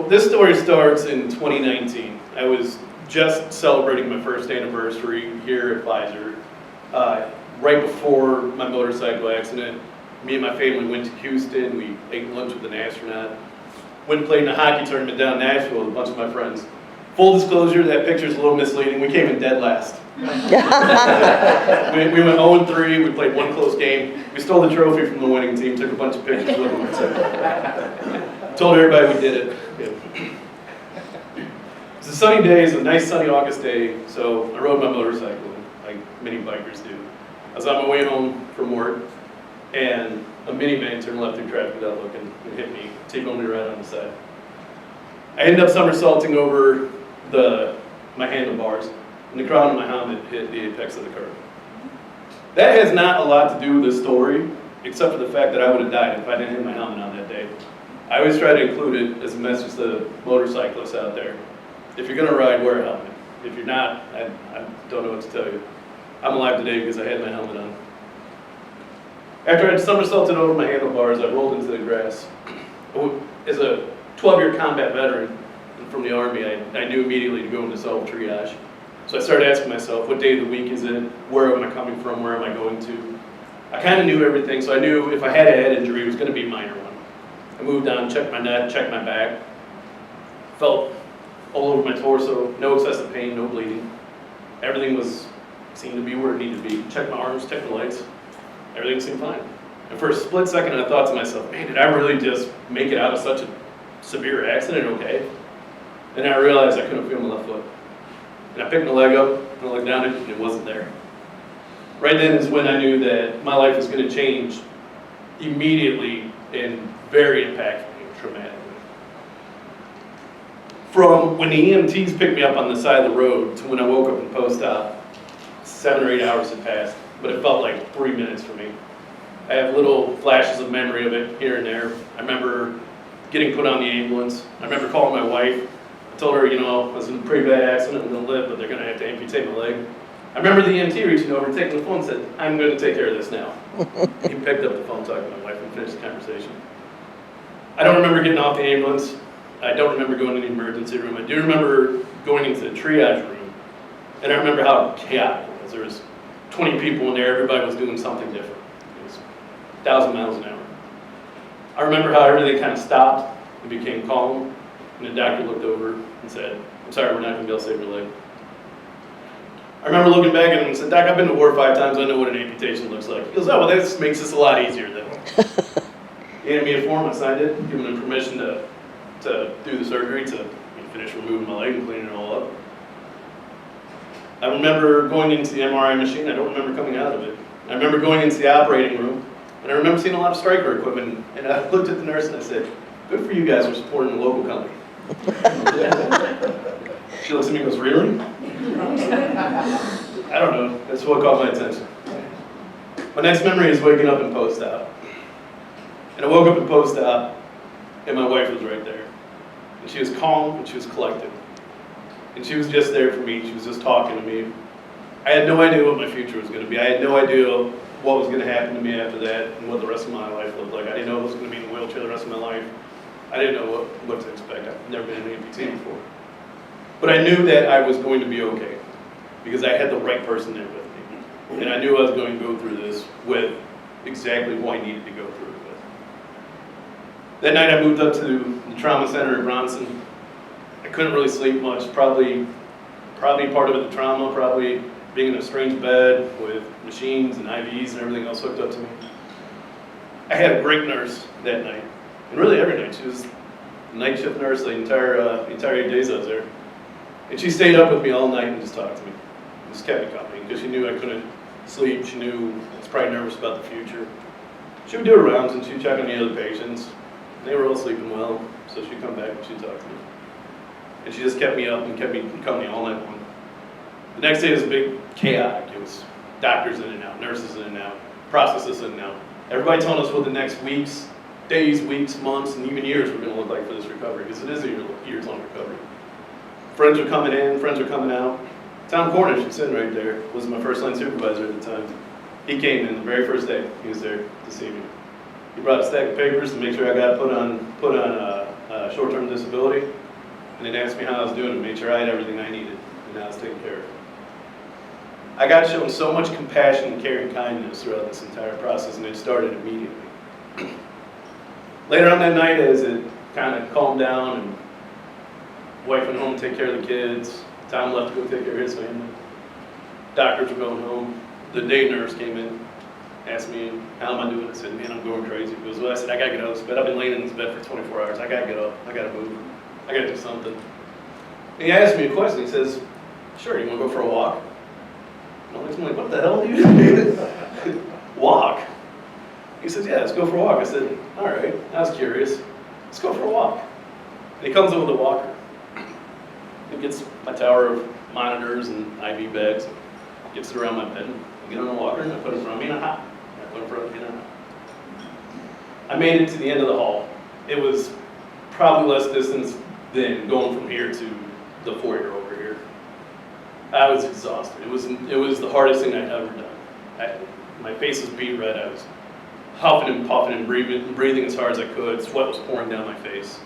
this story starts in 2019. I was just celebrating my first anniversary here at Pfizer. Right before my motorcycle accident, me and my family went to Houston. We ate lunch with an astronaut. Went and played in a hockey tournament down in Nashville with a bunch of my friends. Full disclosure, that picture's a little misleading. We came in dead last. we went 0-3, we played one close game. We stole the trophy from the winning team, took a bunch of pictures with them. Told everybody we did it. Yeah. It's a sunny day, it's a nice sunny August day, so I rode my motorcycle, like many bikers do. I was on my way home from work, and a minivan turned left through traffic without looking and hit me, T-boned me right on the side. I ended up somersaulting over my handlebars, and the crown of my helmet hit the apex of the curb. That has not a lot to do with this story, except for the fact that I would have died if I didn't hit my helmet on that day. I always try to include it as a message to motorcyclists out there. If you're going to ride, wear a helmet. If you're not, I don't know what to tell you. I'm alive today because I had my helmet on. After I somersaulted over my handlebars, I rolled into the grass. As a 12-year combat veteran from the Army, I knew immediately to go into self-triage. So I started asking myself, what day of the week is it? Where am I coming from? Where am I going to? I kind of knew everything, so I knew if I had a head injury, it was going to be a minor one. I moved on, checked my neck, checked my back. Felt all over my torso, no excessive pain, no bleeding. Everything seemed to be where it needed to be. Checked my arms, checked my legs. Everything seemed fine. And for a split second, I thought to myself, man, did I really just make it out of such a severe accident okay? And then I realized I couldn't feel my left foot. And I picked my leg up, and I looked down at it, and it wasn't there. Right then is when I knew that my life was going to change immediately and very impactfully and traumatically. From when the EMTs picked me up on the side of the road to when I woke up in post-op, 7 or 8 hours had passed, but it felt like 3 minutes for me. I have little flashes of memory of it here and there. I remember getting put on the ambulance. I remember calling my wife. I told her, I was in a pretty bad accident, I'm going to live, but they're going to have to amputate my leg. I remember the EMT reaching over, taking the phone and said, I'm going to take care of this now. He picked up the phone, talked to my wife, and finished the conversation. I don't remember getting off the ambulance. I don't remember going to the emergency room. I do remember going into the triage room, and I remember how chaotic it was. There was 20 people in there, everybody was doing something different. It was 1,000 miles an hour. I remember how everything kind of stopped and became calm, and the doctor looked over and said, I'm sorry, we're not going to be able to save your leg. I remember looking back at him and said, Doc, I've been to war 5 times, I know what an amputation looks like. He goes, oh, well, this makes this a lot easier then. He handed me a form, I signed it, giving him permission to do the surgery, to finish removing my leg and cleaning it all up. I remember going into the MRI machine, I don't remember coming out of it. I remember going into the operating room, and I remember seeing a lot of striker equipment, and I looked at the nurse and I said, good for you guys for supporting the local company. She looks at me and goes, really? I don't know, that's what caught my attention. My next memory is waking up in post-op. And I woke up in post-op, and my wife was right there. And she was calm, and she was collected. And she was just there for me, she was just talking to me. I had no idea what my future was going to be. I had no idea what was going to happen to me after that, and what the rest of my life looked like. I didn't know I was going to be in a wheelchair the rest of my life. I didn't know what to expect. I've never been an amputee before. But I knew that I was going to be okay, because I had the right person there with me. And I knew I was going to go through this with exactly who I needed to go through it with. That night I moved up to the trauma center in Bronson. I couldn't really sleep much, probably part of it the trauma, probably being in a strange bed with machines and IVs and everything else hooked up to me. I had a great nurse that night, and really every night. She was a night shift nurse the entire 8 days I was there. And she stayed up with me all night and just talked to me. And just kept me company because she knew I couldn't sleep. She knew I was probably nervous about the future. She would do her rounds and she'd check on the other patients. They were all sleeping well, so she'd come back and she'd talk to me. And she just kept me up and kept me company all night long. The next day was a big chaotic. It was doctors in and out, nurses in and out, processes in and out. Everybody telling us what the next days, weeks, months, and even years were going to look like for this recovery, because it is a years-long recovery. Friends were coming in, friends were coming out. Tom Cornish, who's sitting right there, was my first-line supervisor at the time. He came in the very first day. He was there to see me. He brought a stack of papers to make sure I got put on short-term disability, and they'd asked me how I was doing and made sure I had everything I needed and I was taken care of. I got shown so much compassion, care, and kindness throughout this entire process, and it started immediately. Later on that night, as it kind of calmed down and wife went home to take care of the kids, Tom left to go take care of his family, doctors were going home, the day nurse came in, asked me, how am I doing? I said, man, I'm going crazy. He goes, well, I said, I gotta get out of this bed. I've been laying in this bed for 24 hours. I gotta get up. I gotta move. I gotta do something. And he asked me a question. He says, sure, you wanna go for a walk? I'm like, what the hell do you do? Walk? He says, yeah, let's go for a walk. I said, all right, I was curious. Let's go for a walk. And he comes in with a walker. He gets my tower of monitors and IV bags, gets it around my bed, I get on the walker, and I put it in front of me in a hot. I made it to the end of the hall. It was probably less distance than going from here to the foyer over here. I was exhausted. It was the hardest thing I'd ever done. My face was beat red. I was huffing and puffing and breathing as hard as I could. Sweat was pouring down my face.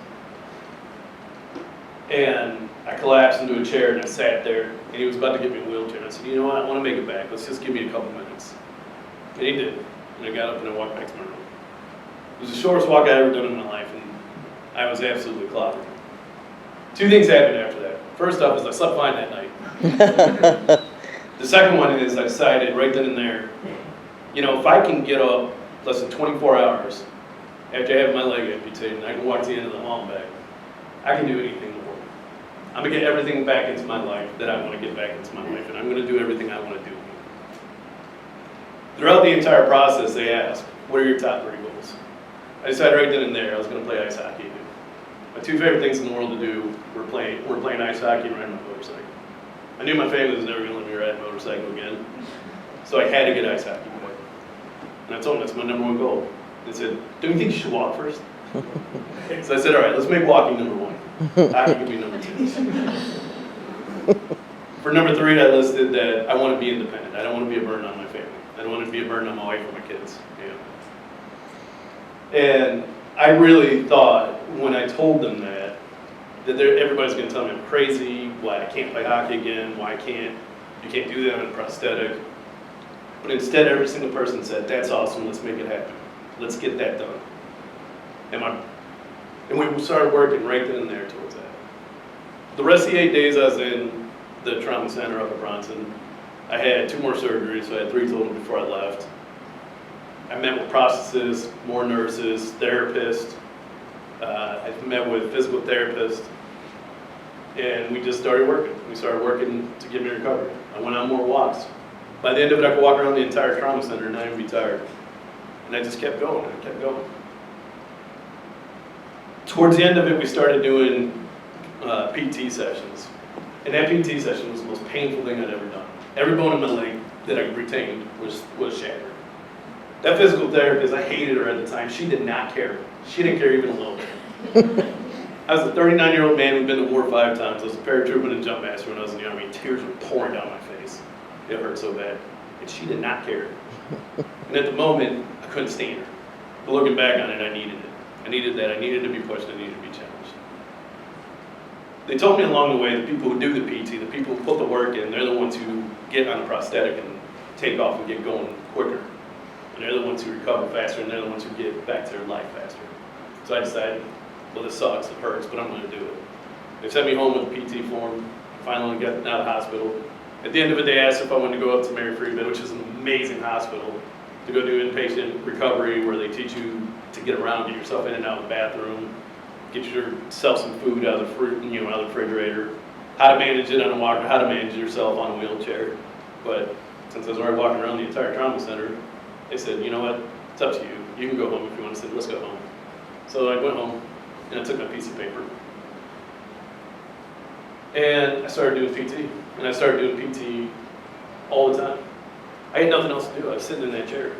And I collapsed into a chair and I sat there, and he was about to get me a wheelchair. And I said, you know what, I want to make it back. Let's just give me a couple minutes. And he did. And I got up and I walked back to my room. It was the shortest walk I'd ever done in my life, and I was absolutely clobbered. Two things happened after that. First off is I slept fine that night. The second one is I decided right then and there, you know, if I can get up less than 24 hours after having my leg amputated and I can walk to the end of the hall and back, I can do anything in the world. I'm going to get everything back into my life that I want to get back into my life, and I'm going to do everything I want to do. Throughout the entire process, they asked, what are your top 3 goals? I decided right then and there I was going to play ice hockey. My 2 favorite things in the world to do were playing ice hockey and riding my motorcycle. I knew my family was never going to let me ride a motorcycle again, so I had to get ice hockey back. And I told them that's my number 1 goal. They said, don't you think you should walk first? So I said, all right, let's make walking number 1. Hockey can be number 2. For number 3, I listed that I want to be independent. I don't want to be a burden on my family. I don't want to be a burden on my wife or my kids. Yeah. And I really thought when I told them that everybody's going to tell me I'm crazy, why I can't play hockey again, why you can't do that on a prosthetic. But instead, every single person said, that's awesome, let's make it happen. Let's get that done. And we started working right then and there towards that. The rest of the 8 days I was in the trauma center up at Bronson, I had 2 more surgeries, so I had 3 total before I left. I met with prosthetists, more nurses, therapists. I met with physical therapists, and we just started working. We started working to get me recovery. I went on more walks. By the end of it, I could walk around the entire trauma center and not even be tired. And I just kept going, I kept going. Towards the end of it, we started doing PT sessions. And that PT session was the most painful thing I'd ever done. Every bone in my leg that I retained was shattered. That physical therapist, I hated her at the time. She did not care. She didn't care even a little bit. I was a 39-year-old man who'd been to war 5 times. I was a paratrooper and jump master when I was in the Army. Tears were pouring down my face. It hurt so bad. And she did not care. And at the moment, I couldn't stand her. But looking back on it, I needed it. I needed that. I needed to be pushed. I needed to be challenged. They told me along the way, the people who do the PT, the people who put the work in, they're the ones who get on a prosthetic and take off and get going quicker. And they're the ones who recover faster, and they're the ones who get back to their life faster. So I decided, well, this sucks, it hurts, but I'm going to do it. They sent me home with a PT form. Finally got out of the hospital. At the end of it, they asked if I wanted to go up to Mary Free Bed, which is an amazing hospital, to go do inpatient recovery, where they teach you to get around, get yourself in and out of the bathroom, get yourself some food out of the out of the refrigerator, how to manage it on a walker, how to manage yourself on a wheelchair. But since I was already walking around the entire trauma center, they said, you know what, it's up to you. You can go home if you want to. I said, let's go home. So I went home, and I took my piece of paper. And I started doing PT. And I started doing PT all the time. I had nothing else to do. I was sitting in that chair.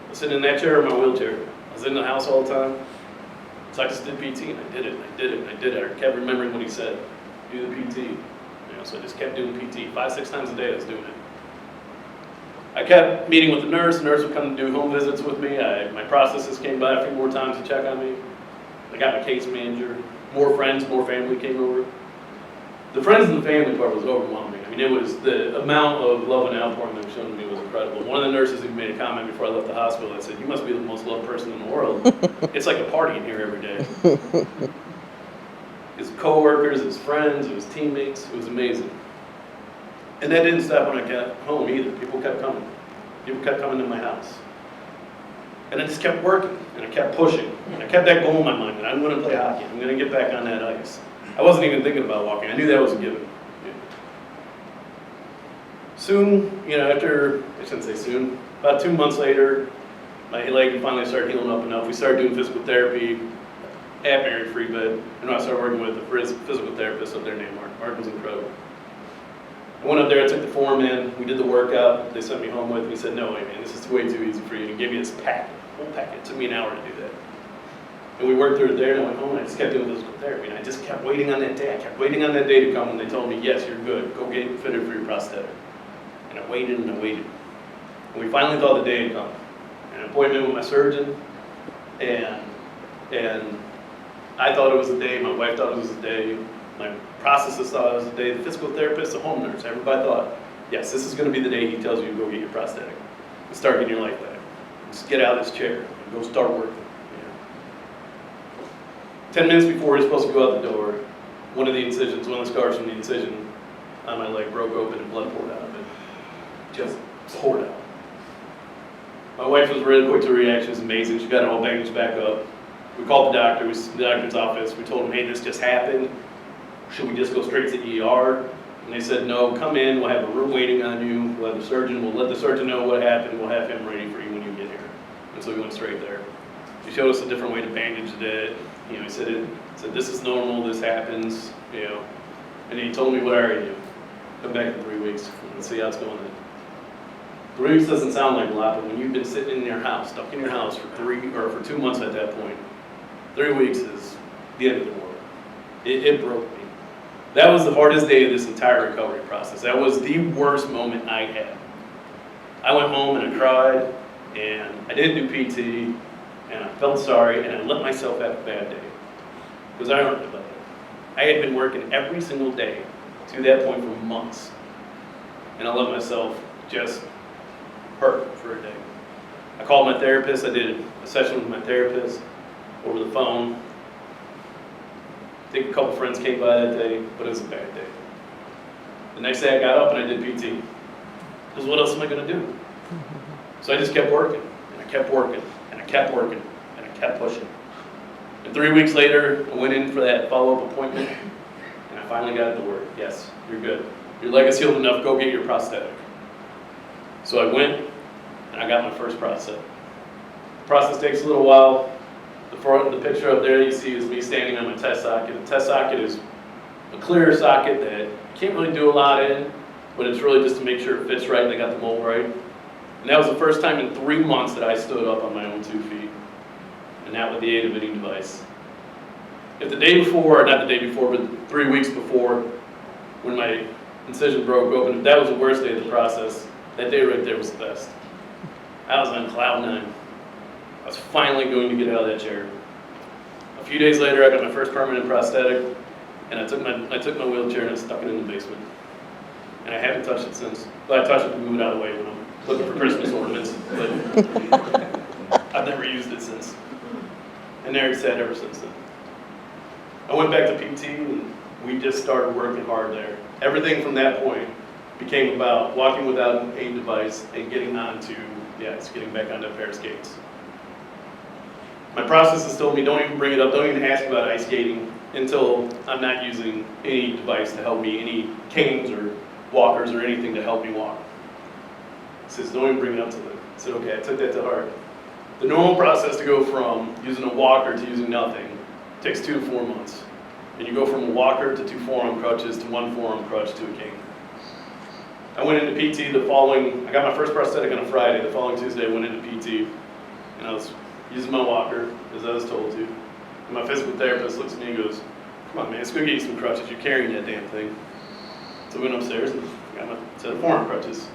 I was sitting in that chair in my wheelchair. I was in the house all the time. So I just did PT, and I did it, and I did it, and I did it. I kept remembering what he said. Do the PT. So I just kept doing PT. 5-6 times a day I was doing it. I kept meeting with the nurse. The nurse would come and do home visits with me. My processes came by a few more times to check on me. I got my case manager. more friends, more family came over. The friends and the family part was overwhelming. I mean, it was the amount of love and outpouring that was shown to me was incredible. One of the nurses even made a comment before I left the hospital. I said, "You must be the most loved person in the world. It's like a party in here every day." His coworkers, his friends, his teammates, it was amazing. And that didn't stop when I got home either. People kept coming. People kept coming to my house. And I just kept working, and I kept pushing. And I kept that goal in my mind, that I'm going to play hockey. I'm going to get back on that ice. I wasn't even thinking about walking. I knew that was a given. Soon, after, I shouldn't say soon, about 2 months later, my leg finally started healing up enough. We started doing physical therapy at Mary Free Bed, and I started working with a physical therapist up there named Mark. Mark was incredible. I went up there, I took the form in, we did the workout, they sent me home with, and he said, "No way, man, this is way too easy for you." And he gave me this packet, whole packet. It took me an hour to do that. And we worked through it there, and I went home, and I just kept doing physical therapy, and I just kept waiting on that day. I kept waiting on that day to come, and they told me, "Yes, you're good. Go get fitted for your prosthetic." And I waited, and I waited. And we finally thought the day had come. An appointment with my surgeon, and I thought it was the day, my wife thought it was the day, my processors thought it was the day, the physical therapist, the home nurse, everybody thought, yes, this is going to be the day he tells you to go get your prosthetic and start getting your life back. Just get out of this chair and go start working. 10 minutes before he was supposed to go out the door, one of the scars from the incision on my leg broke open and blood poured out of it. Just poured out. My wife was really quick to react. She was amazing. She got it all bandaged back up. We called the doctor. We went to the doctor's office. We told him, "Hey, this just happened. Should we just go straight to ER?" And they said, "No, come in. We'll have a room waiting on you. We'll have the surgeon. We'll let the surgeon know what happened. We'll have him ready for you when you get here." And so we went straight there. He showed us a different way to bandage it. He said, "This is normal. This happens." And he told me what I already knew. Come back in 3 weeks and see how it's going then. 3 weeks doesn't sound like a lot, but when you've been sitting in your house, stuck in your house for 2 months at that point, 3 weeks is the end of the world. It broke me. That was the hardest day of this entire recovery process. That was the worst moment I had. I went home and I cried, and I didn't do PT, and I felt sorry, and I let myself have a bad day. Because I earned it about that. I had been working every single day to that point for months, and I let myself just hurt for a day. I called my therapist. I did a session with my therapist over the phone. I think a couple friends came by that day, but it was a bad day. The next day I got up and I did PT. Because what else am I going to do? So I just kept working, and I kept working, and I kept working, and I kept pushing. And 3 weeks later, I went in for that follow-up appointment, and I finally got it to work. "Yes, you're good. Your leg is healed enough. Go get your prosthetic." So I went, and I got my first prosthetic. The process takes a little while. The picture up there you see is me standing on my test socket. The test socket is a clear socket that you can't really do a lot in, but it's really just to make sure it fits right and I got the mold right. And that was the first time in 3 months that I stood up on my own 2 feet, and that with the aid of any device. If the day before, or not the day before, but 3 weeks before, when my incision broke open, if that was the worst day of the process, that day right there was the best. I was on cloud 9. I was finally going to get out of that chair. A few days later, I got my first permanent prosthetic, and I took my wheelchair and I stuck it in the basement. And I haven't touched it since. Well, I touched it to move it out of the way when I'm looking for Christmas ornaments, but I've never used it since. And there it's sat ever since then. I went back to PT, and we just started working hard there. Everything from that point became about walking without an aid device and getting back onto a pair of skates. My processors told me, don't even bring it up, don't even ask about ice skating until I'm not using any device to help me, any canes or walkers or anything to help me walk. He says, don't even bring it up to them. I said, okay, I took that to heart. The normal process to go from using a walker to using nothing takes 2 to 4 months. And you go from a walker to 2 forearm crutches to 1 forearm crutch to a cane. I went into PT I got my first prosthetic on a Friday. The following Tuesday I went into PT, and I was using my walker, as I was told to. And my physical therapist looks at me and goes, come on man, let's go get you some crutches. You're carrying that damn thing. So I went upstairs and got my set of forearm crutches.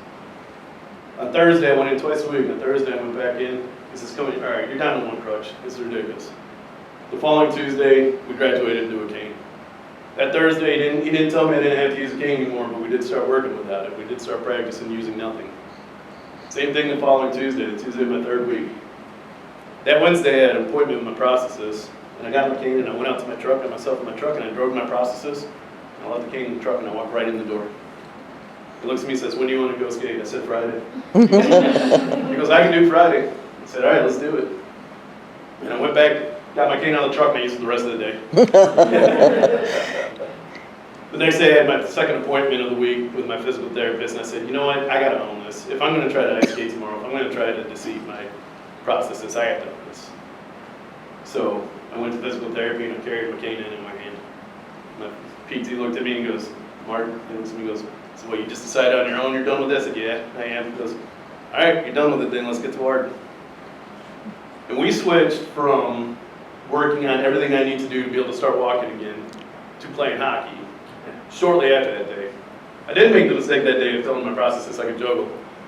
On Thursday, I went in twice a week. On Thursday, I went back in. He says, all right, you're down to 1 crutch. This is ridiculous. The following Tuesday, we graduated into a cane. That Thursday, he didn't tell me I didn't have to use a cane anymore, but we did start working without it. We did start practicing using nothing. Same thing the following Tuesday, the Tuesday of my third week. That Wednesday, I had an appointment with my prosthetist, and I got my cane and I went out to my truck, got myself in my truck, and I drove to my prosthetist, and I left the cane in the truck and I walked right in the door. He looks at me and says, "When do you want to go skate?" I said, "Friday." He goes, "I can do Friday." I said, "All right, let's do it." And I went back, got my cane out of the truck, and I used it the rest of the day. The next day, I had my second appointment of the week with my physical therapist, and I said, "You know what, I gotta own this. If I'm gonna try to ice skate tomorrow, if I'm gonna try to deceive my prosthetist, I have to own this." So I went to physical therapy and I carried my cane in my hand. My PT looked at me and goes, "Mark," he looks at me and goes, "So what, you just decided on your own you're done with this?" I said, "Yeah, I am." He goes, "All right, you're done with it then, let's get to work." And we switched from working on everything I need to do to be able to start walking again to playing hockey shortly after that day. I did make the mistake that day of telling my prosthetist I could juggle.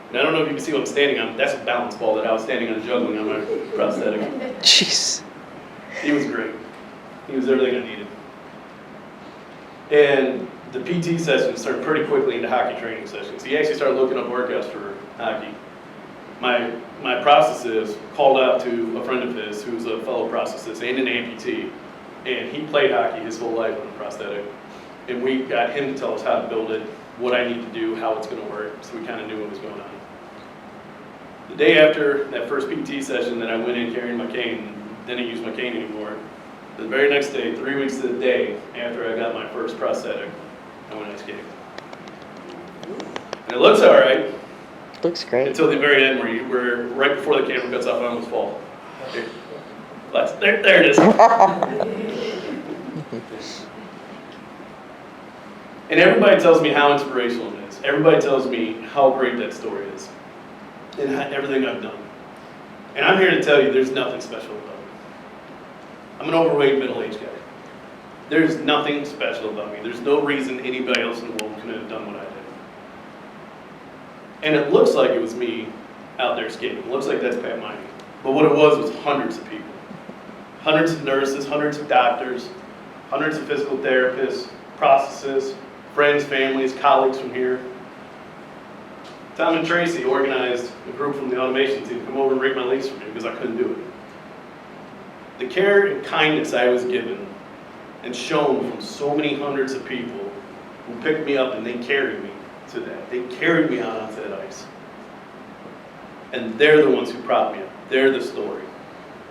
And I don't know if you can see what I'm standing on. That's a balance ball that I was standing on juggling on my prosthetic. Jeez. He was great. He was everything I needed. And the PT sessions turned pretty quickly into hockey training sessions. He actually started looking up workouts for hockey. My prosthetist called out to a friend of his who's a fellow prosthetist and an amputee, and he played hockey his whole life on a prosthetic. And we got him to tell us how to build it, what I need to do, how it's going to work, so we kind of knew what was going on. The day after that first PT session that I went in carrying my cane, didn't use my cane anymore. The very next day, 3 weeks to the day after I got my first prosthetic, I went ice skating. And it looks all right. Looks great. Until the very end where right before the camera cuts off, I almost fall. There it is. And everybody tells me how inspirational it is. Everybody tells me how great that story is and everything I've done. And I'm here to tell you there's nothing special about me. I'm an overweight middle-aged guy. There's nothing special about me. There's no reason anybody else in the world couldn't have done what I did. And it looks like it was me out there skating. It looks like that's Pat Miney. But what it was hundreds of people. Hundreds of nurses, hundreds of doctors, hundreds of physical therapists, prosthetists, friends, families, colleagues from here. Tom and Tracy organized a group from the automation team to come over and rake my legs for me because I couldn't do it. The care and kindness I was given and shown from so many hundreds of people who picked me up and they carried me to that. They carried me out onto that ice. And they're the ones who propped me up. They're the story.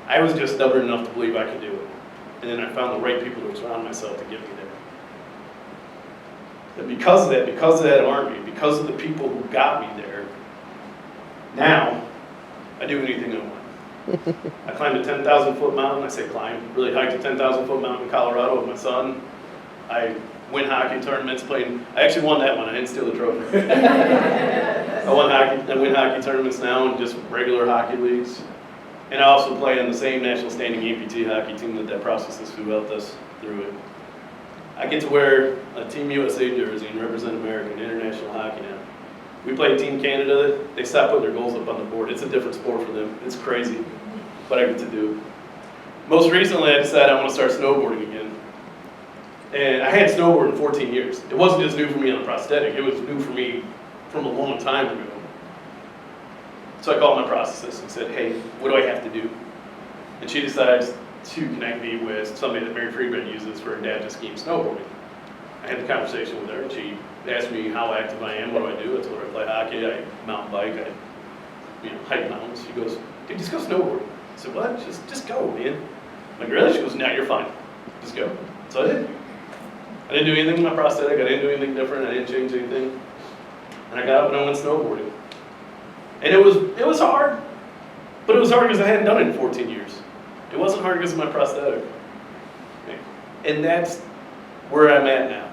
I was just stubborn enough to believe I could do it. And then I found the right people to surround myself to get me there. And because of that army, because of the people who got me there, now I do anything I want. I climbed a 10,000-foot mountain. I say climb. Really hiked a 10,000-foot mountain in Colorado with my son. I win hockey tournaments. I actually won that one. I didn't steal the trophy. I win hockey tournaments now in just regular hockey leagues. And I also play on the same national standing amputee hockey team that processes who helped us through it. I get to wear a Team USA jersey and represent America in international hockey now. We played Team Canada. They stopped putting their goals up on the board. It's a different sport for them. It's crazy, but I get to do it. Most recently, I decided I want to start snowboarding again. And I had snowboarding 14 years. It wasn't just new for me on a prosthetic. It was new for me from a long time ago. So I called my prosthetist and said, "Hey, what do I have to do?" And she decides to connect me with somebody that Mary Friedman uses for her dad to ski snowboarding. I had the conversation with her, and she asked me how active I am, what do I do? I told her I play hockey, I mountain bike, I hike mountains. She goes, "Dude, just go snowboarding." I said, "What?" Just go, man. I'm like, "Really?" She goes, "No, you're fine. Just go." So I did. I didn't do anything with my prosthetic, I didn't do anything different, I didn't change anything. And I got up and I went snowboarding. And it was hard, but it was hard because I hadn't done it in 14 years. It wasn't hard because of my prosthetic. And that's where I'm at now.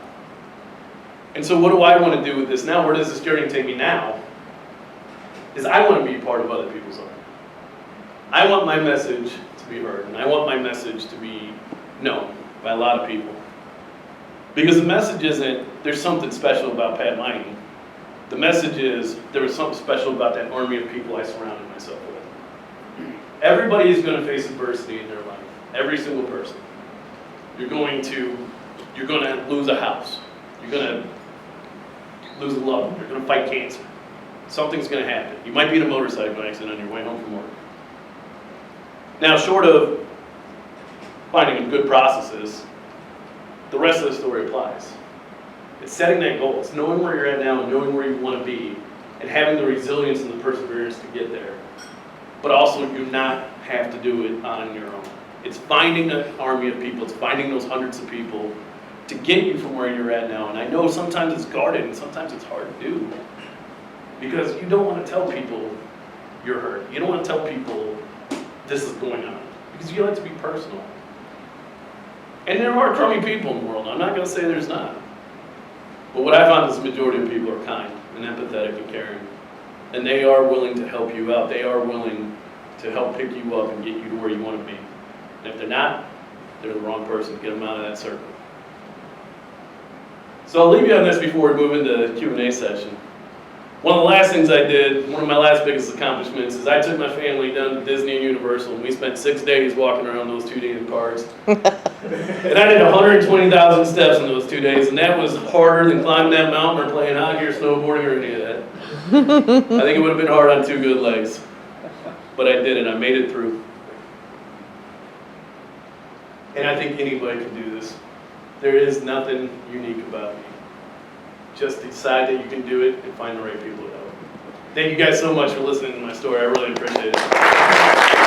And so what do I want to do with this now? Where does this journey take me now? Is I want to be part of other people's art. I want my message to be heard, and I want my message to be known by a lot of people. Because the message isn't, there's something special about Pat Miney. The message is, there was something special about that army of people I surrounded myself with. Everybody is going to face adversity in their life. Every single person. You're going to lose a house. You're going to lose a loved one. You're going to fight cancer. Something's going to happen. You might be in a motorcycle accident on your way home from work. Now, short of finding good processes, the rest of the story applies. It's setting that goal. It's knowing where you're at now and knowing where you want to be and having the resilience and the perseverance to get there. But also, you not have to do it on your own. It's finding an army of people. It's finding those hundreds of people to get you from where you're at now. And I know sometimes it's guarded and sometimes it's hard to do because you don't want to tell people you're hurt. You don't want to tell people this is going on because you like to be personal. And there are crummy people in the world. I'm not going to say there's not. But what I found is the majority of people are kind and empathetic and caring. And they are willing to help you out. They are willing to help pick you up and get you to where you want to be. And if they're not, they're the wrong person. Get them out of that circle. So I'll leave you on this before we move into the Q&A session. One of the last things I did, one of my last biggest accomplishments, is I took my family down to Disney and Universal, and we spent 6 days walking around those 2 damn parks. And I did 120,000 steps in those 2 days, and that was harder than climbing that mountain or playing hockey or snowboarding or any of that. I think it would have been hard on 2 good legs. But I did it. I made it through. And I think anybody can do this. There is nothing unique about me. Just decide that you can do it and find the right people to help. Thank you guys so much for listening to my story. I really appreciate it.